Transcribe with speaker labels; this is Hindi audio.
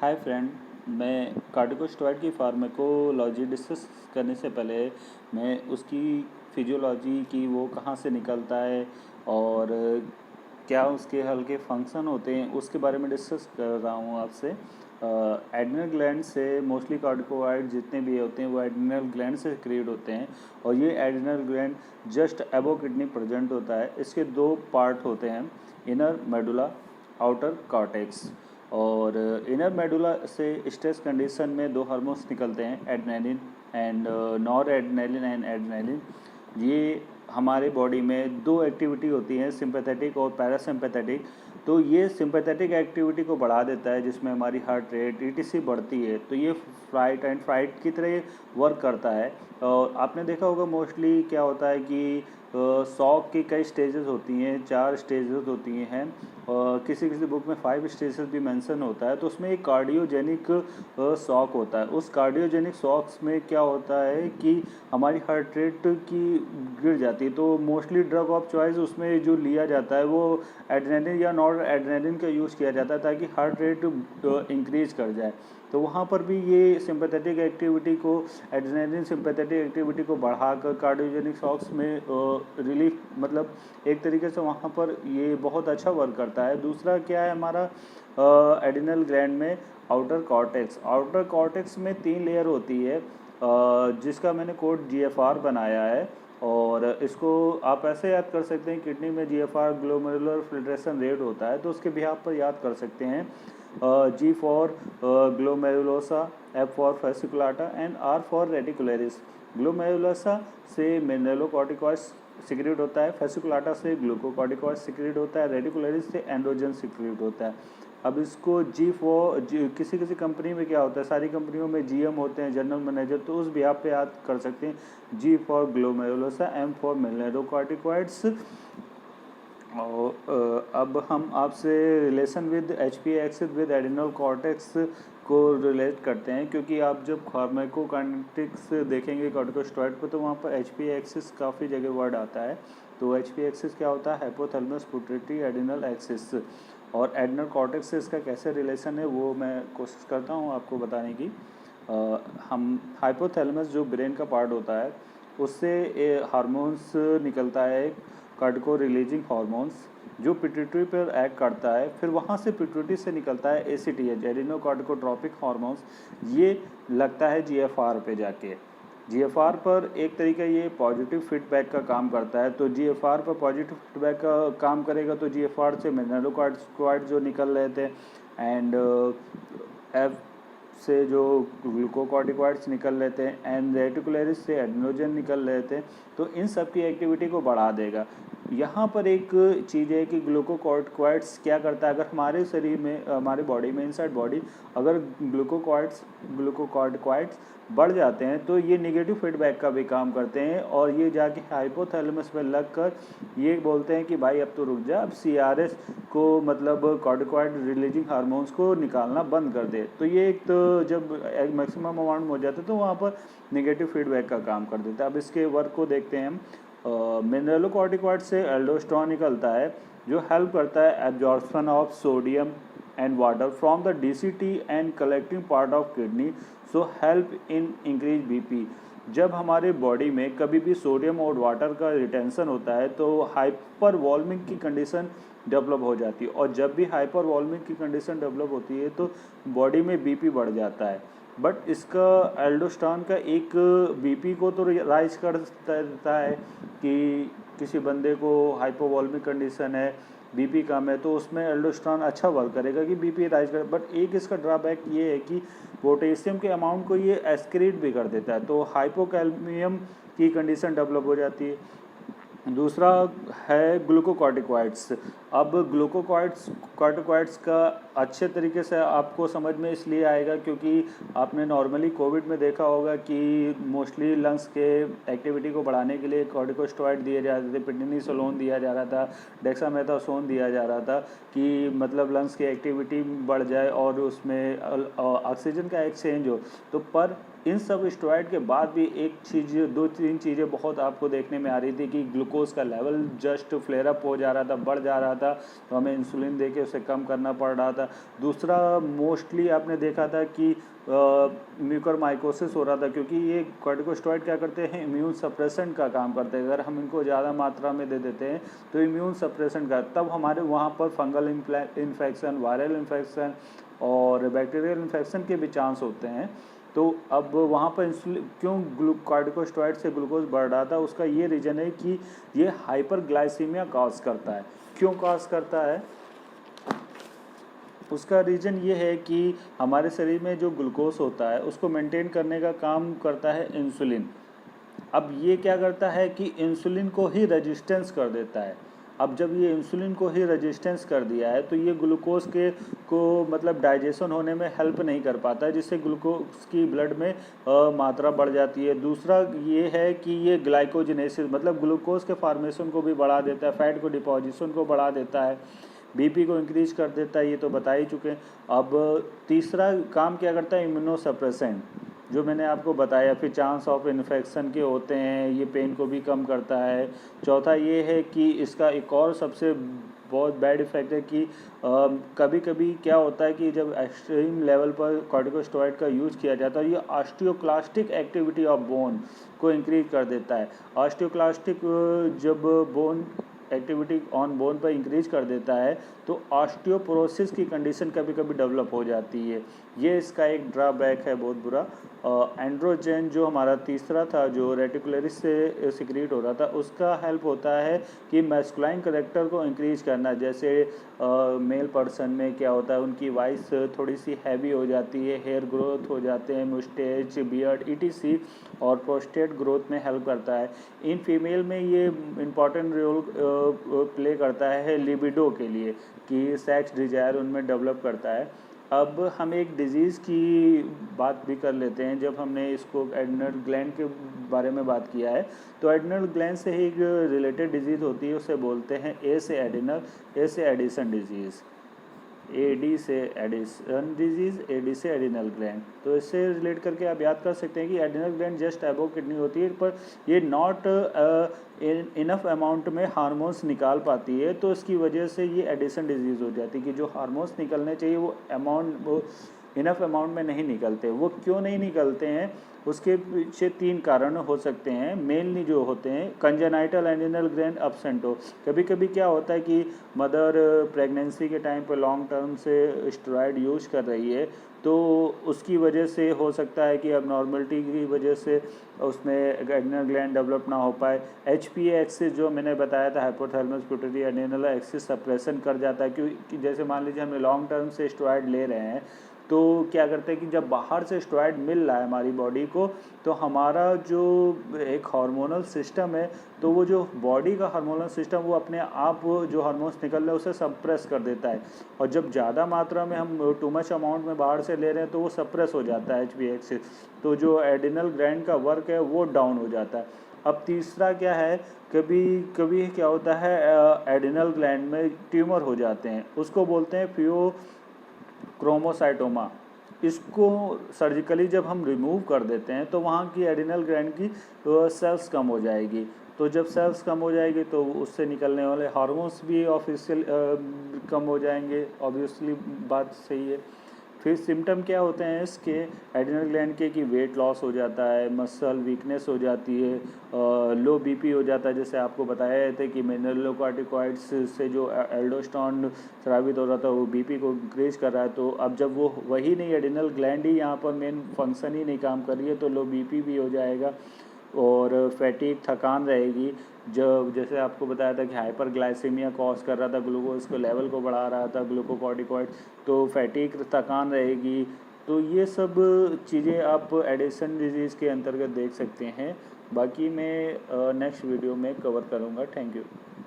Speaker 1: Hi friend. मैं कार्टिकोस्टेरॉइड की फार्माकोलॉजी डिस्कस करने से पहले मैं उसकी फिजियोलॉजी की वो कहाँ से निकलता है और क्या उसके हल्के फंक्शन होते हैं उसके बारे में डिस्कस कर रहा हूँ आपसे। एड्रिनल ग्लैंड से मोस्टली कार्टिकोइड जितने भी होते हैं वो एड्रिनल ग्लैंड से क्रिएट होते हैं और ये adrenal gland just above kidney present होता है। इसके दो पार्ट होते हैं, इनर मेडुला, आउटर कॉर्टेक्स। और इनर मेडुला से स्ट्रेस कंडीशन में दो हार्मोन्स निकलते हैं, adrenaline and nor adrenaline and adrenaline. ये हमारे बॉडी में दो एक्टिविटी होती है, सिंपैथेटिक और पैरासिम्पैथेटिक। तो ये सिंपैथेटिक एक्टिविटी को बढ़ा देता है जिसमें हमारी हार्ट रेट ईटीसी बढ़ती है, तो ये फ्लाइट एंड फाइट की तरह वर्क करता है। और आपने देखा होगा मोस्टली क्या होता है कि शॉक की कई स्टेजेस होती हैं, 4 स्टेजेस होती हैं। किसी किसी बुक में 5 स्टेजेस भी मेंशन होता है। तो उसमें एक कार्डियोजेनिक शॉक होता है। उस कार्डियोजेनिक शॉक्स में क्या होता है कि हमारी हार्ट रेट की गिर जाती है। तो मोस्टली ड्रग ऑफ चॉइस उसमें जो लिया जाता है वो एड्रेनालिन या नॉर एड्रेनालिन का यूज़ किया जाता है ताकि हार्ट रेट इंक्रीज कर जाए। तो वहाँ पर भी ये सिंपैथेटिक एक्टिविटी को, एड्रेनालिन सिंपैथेटिक एक्टिविटी को बढ़ाकर कार्डियोजेनिक शॉक्स में रिलीफ, मतलब एक तरीके से वहाँ पर ये बहुत अच्छा वर्क करता है। दूसरा क्या है हमारा एड्रिनल ग्लैंड में आउटर कॉर्टेक्स। आउटर कॉर्टेक्स में 3 लेयर होती है, जिसका मैंने कोड GFR बनाया है। और इसको आप ऐसे याद कर सकते हैं, किडनी में GFR ग्लोमेरुलर फिल्ट्रेशन रेट होता है तो उसके बिहाफ पर याद कर सकते हैं। G for glomerulosa, F for fasciculata and R for reticularis. Glomerulosa से मिनरलोकॉर्टिकॉइड्स सिक्रेट होता है, फेसिकुलाटा से ग्लूकोकॉर्टिकॉइड सिक्रेट होता है, रेटिकुलरिस से एंड्रोजन सिक्रेट होता है। अब इसको किसी किसी कंपनी में क्या होता है, सारी कंपनियों में GM होते हैं, जनरल मैनेजर, तो उस बिहाफ पे याद कर सकते हैं। G for glomerulosa, M for mineralocorticoids. और अब हम आपसे relation with HPA axis with adrenal cortex को रिलेट करते हैं, क्योंकि आप जब फार्माकोकाइनेटिक्स देखेंगे कॉर्टिकोस्टेरॉइड पर तो वहाँ पर HPA एक्सिस काफ़ी जगह वर्ड आता है। तो HPA एक्सिस क्या होता है, हाइपोथैलेमस पिट्यूटरी एड्रिनल एक्सिस। और एड्रिनल कॉर्टेक्स से इसका कैसे रिलेशन है वो मैं कोशिश करता हूँ आपको बताने की। हम हाइपोथैलेमस जो ब्रेन का पार्ट होता है उससे हार्मोन्स निकलता है, कार्टिको रिलीजिंग हार्मोन्स, जो पिट्यूटरी पर एक्ट करता है। फिर वहाँ से पिट्यूटरी से निकलता है ACTH, एडिनोकार्टिकोट्रोपिक हार्मोन्स। ये लगता है GFR पे जाके। GFR पर एक तरीका ये पॉजिटिव फीडबैक का काम करता है। तो GFR पर पॉजिटिव फीडबैक का काम करेगा तो GFR से मिनरलोकॉर्टिकॉइड जो निकल रहे थे एंड F से जो ग्लूकोकॉर्टिकॉइड्स निकल रहे थे एंड रेटिकुलरिस से एड्रेनोजन निकल रहे थे, तो इन सब की एक्टिविटी को बढ़ा देगा। यहाँ पर एक चीज़ है कि ग्लूकोकॉर्टिकॉइड्स क्या करता है, अगर हमारे शरीर में, हमारे बॉडी में, इनसाइड बॉडी अगर ग्लूकोकॉर्टिकॉइड्स बढ़ जाते हैं तो ये नेगेटिव फीडबैक का भी काम करते हैं और ये जाके हाइपोथैलेमस में लगकर ये बोलते हैं कि भाई अब तो रुक जा, अब CRS को, मतलब कॉर्टिकॉइड रिलीजिंग हार्मोन्स को निकालना बंद कर दे। तो ये एक, तो जब मैक्सिमम अमाउंट में हो जाता है तो वहाँ पर नेगेटिव फीडबैक का काम कर देता है। अब इसके वर्क को देखते हैं हम। मिनरलोकॉर्टिकॉइड से एल्डोस्टेरोन निकलता है जो हेल्प करता है absorption of sodium and water from the DCT and collecting part of kidney, so help in increase BP। जब हमारे बॉडी में कभी भी सोडियम और वाटर का रिटेंशन होता है तो हाइपर वॉल्मिंग की कंडीशन डेवलप हो जाती है, और जब भी हाइपर वॉल्मिंग की कंडीशन डेवलप होती है तो बॉडी में BP बढ़ जाता है। बट इसका एल्डोस्टेरोन का एक BP को तो राइज कर देता है कि किसी बंदे को हाइपोवॉल्मिक कंडीशन है, BP कम है, तो उसमें एल्डोस्टेरोन अच्छा वर्क करेगा कि BP राइज करे। बट एक इसका ड्रॉबैक ये है कि पोटेशियम के अमाउंट को ये एक्सक्रीट भी कर देता है, तो हाइपोकैलमियम की कंडीशन डेवलप हो जाती है। दूसरा है ग्लूकोकॉर्टिकॉइड्स। अब कॉर्टिकॉइड्स का अच्छे तरीके से आपको समझ में इसलिए आएगा क्योंकि आपने नॉर्मली कोविड में देखा होगा कि मोस्टली लंग्स के एक्टिविटी को बढ़ाने के लिए कॉर्टिकोस्टेरॉइड दिए जा रहे थे, प्रेडनिसोलोन दिया जा रहा था, डेक्सामेथासोन दिया जा रहा था कि मतलब लंग्स की एक्टिविटी बढ़ जाए और उसमें ऑक्सीजन का एक्सचेंज हो। तो पर इन सब स्टेरॉइड के बाद भी एक चीज़, दो तीन चीज़ें बहुत आपको देखने में आ रही थी कि ग्लूकोज का लेवल जस्ट फ्लेयर अप हो जा रहा था, बढ़ जा रहा था, तो हमें इंसुलिन दे के उसे कम करना पड़ रहा था। दूसरा मोस्टली आपने देखा था कि म्यूकरमाइकोसिस हो रहा था, क्योंकि ये कॉर्टिकोस्टेरॉइड क्या करते हैं, इम्यून सप्रेसेंट का काम करते हैं। अगर हम इनको ज़्यादा मात्रा में दे देते हैं तो इम्यून सप्रेसेंट का, तब हमारे वहाँ पर फंगल इन्फेक्शन, वायरल इन्फेक्शन और बैक्टीरियल इन्फेक्शन के भी चांस होते हैं। तो अब वहाँ पर इंसुलिन क्यों कॉर्टिकोस्टेरॉइड से ग्लूकोज बढ़ रहा था, उसका ये रीज़न है कि ये हाइपरग्लाइसीमिया कॉज करता है। क्यों कॉज करता है, उसका रीज़न ये है कि हमारे शरीर में जो ग्लूकोज होता है उसको मेंटेन करने का काम करता है इंसुलिन। अब ये क्या करता है कि इंसुलिन को ही रेजिस्टेंस कर देता है। अब जब ये इंसुलिन को ही रेजिस्टेंस कर दिया है तो ये ग्लूकोज के को मतलब डाइजेशन होने में हेल्प नहीं कर पाता है, जिससे ग्लूकोज की ब्लड में मात्रा बढ़ जाती है। दूसरा ये है कि ये ग्लाइकोजेनेसिस मतलब ग्लूकोज के फार्मेशन को भी बढ़ा देता है, फैट को डिपोजिशन को बढ़ा देता है, बीपी को इंक्रीज कर देता है, ये तो बता ही चुके हैं। अब तीसरा काम क्या करता है, इम्यूनोसप्रेसेंट, जो मैंने आपको बताया, फिर चांस ऑफ इन्फेक्शन के होते हैं, ये पेन को भी कम करता है। चौथा ये है कि इसका एक और सबसे बहुत बैड इफेक्ट है कि कभी कभी क्या होता है कि जब एक्सट्रीम लेवल पर कॉर्टिकोस्टेरॉइड का यूज़ किया जाता है, ये ऑस्टियोक्लास्टिक एक्टिविटी ऑफ बोन को इंक्रीज कर देता है। ऑस्टियोक्लास्टिक जब बोन एक्टिविटी ऑन बोन पर इंक्रीज कर देता है तो ऑस्टियोपोरोसिस की कंडीशन कभी कभी डेवलप हो जाती है। ये इसका एक ड्रॉबैक है बहुत बुरा। एंड्रोजन जो हमारा तीसरा था, जो रेटिकुलरिस से सिक्रीट हो रहा था, उसका हेल्प होता है कि मैस्कुलाइन करेक्टर को इंक्रीज करना। जैसे मेल पर्सन में क्या होता है, उनकी वॉइस थोड़ी सी हैवी हो जाती है, हेयर ग्रोथ हो जाते हैं, मुस्टेच, बियर्ड ईटीसी, और प्रोस्टेट ग्रोथ में हेल्प करता है। इन फीमेल में ये इम्पॉर्टेंट रोल प्ले करता है लिबिडो के लिए, कि सेक्स डिजायर उनमें डेवलप करता है। अब हम एक डिजीज़ की बात भी कर लेते हैं। जब हमने इसको एड्रिनल ग्लैंड के बारे में बात किया है, तो एड्रिनल ग्लैंड से ही एक रिलेटेड डिजीज़ होती है, उसे बोलते हैं ए से एडिनल, ए से एडिशन डिजीज़, एडी से एडिशन डिजीज़, एडी से एडिनल ग्लैंड। तो इससे रिलेट करके आप याद कर सकते हैं कि adrenal gland just above kidney होती है, पर ये नॉट इनफ अमाउंट में हार्मोन्स निकाल पाती है, तो इसकी वजह से ये एडिशन डिजीज़ हो जाती है कि जो हार्मोन्स निकलने चाहिए वो इनफ अमाउंट में नहीं निकलते। वो क्यों नहीं निकलते हैं, उसके पीछे 3 कारण हो सकते हैं मेनली जो होते हैं। कंजेनाइटल एडिनल ग्लैंड एब्सेंट हो, कभी कभी क्या होता है कि मदर प्रेगनेंसी के टाइम पर लॉन्ग टर्म से स्टेरॉइड यूज कर रही है, तो उसकी वजह से हो सकता है कि अब की वजह से उसमें एडिनल ग्लैंड डेवलप ना हो पाए। HPA एक्सिस जो मैंने बताया था, hypothalamus pituitary adrenal axis suppression कर जाता है, क्योंकि जैसे मान लीजिए हमने लॉन्ग टर्म से स्टेरॉइड ले रहे हैं, तो क्या करते हैं कि जब बाहर से स्टेरॉइड मिल रहा है हमारी बॉडी को, तो हमारा जो एक हार्मोनल सिस्टम है, तो वो जो बॉडी का हार्मोनल सिस्टम वो अपने आप जो हार्मोन्स निकल रहे हैं उसे सप्रेस कर देता है। और जब ज़्यादा मात्रा में हम टू मच अमाउंट में बाहर से ले रहे हैं तो वो सप्रेस हो जाता है HPA एक्सिस, तो जो एडिनल ग्लैंड का वर्क है वो डाउन हो जाता है। अब तीसरा क्या है, कभी कभी क्या होता है एडिनल ग्लैंड में ट्यूमर हो जाते हैं, उसको बोलते हैं फियोक्रोमोसाइटोमा। इसको सर्जिकली जब हम रिमूव कर देते हैं तो वहाँ की एडिनल ग्लैंड की सेल्स कम हो जाएगी। तो जब सेल्स कम हो जाएगी तो उससे निकलने वाले हार्मोन्स भी ऑफिशियल कम हो जाएंगे, ऑब्वियसली बात सही है। फिर सिम्टम क्या होते हैं इसके एडिनल ग्लैंड के, कि वेट लॉस हो जाता है, मसल वीकनेस हो जाती है, लो बीपी हो जाता है। जैसे आपको बताया थे कि मिनरलोकॉर्टिकॉइड्स से जो एल्डोस्टेरोन स्रावित हो रहा था वो बीपी को इंक्रीज कर रहा है। तो अब जब वो वही नहीं, एडिनल ग्लैंड ही यहाँ पर मेन फंक्शन ही नहीं काम कर रही है, तो लो बीपी भी हो जाएगा और फैटीग, थकान रहेगी। जब जैसे आपको बताया था कि हाइपरग्लाइसीमिया कॉज कर रहा था, ग्लूकोज के लेवल को बढ़ा रहा था ग्लूकोकॉर्टिकॉइड, तो फैटीग, थकान रहेगी। तो ये सब चीज़ें आप एडिशन डिजीज़ के अंतर्गत देख सकते हैं। बाकी मैं नेक्स्ट वीडियो में कवर करूँगा। Thank you.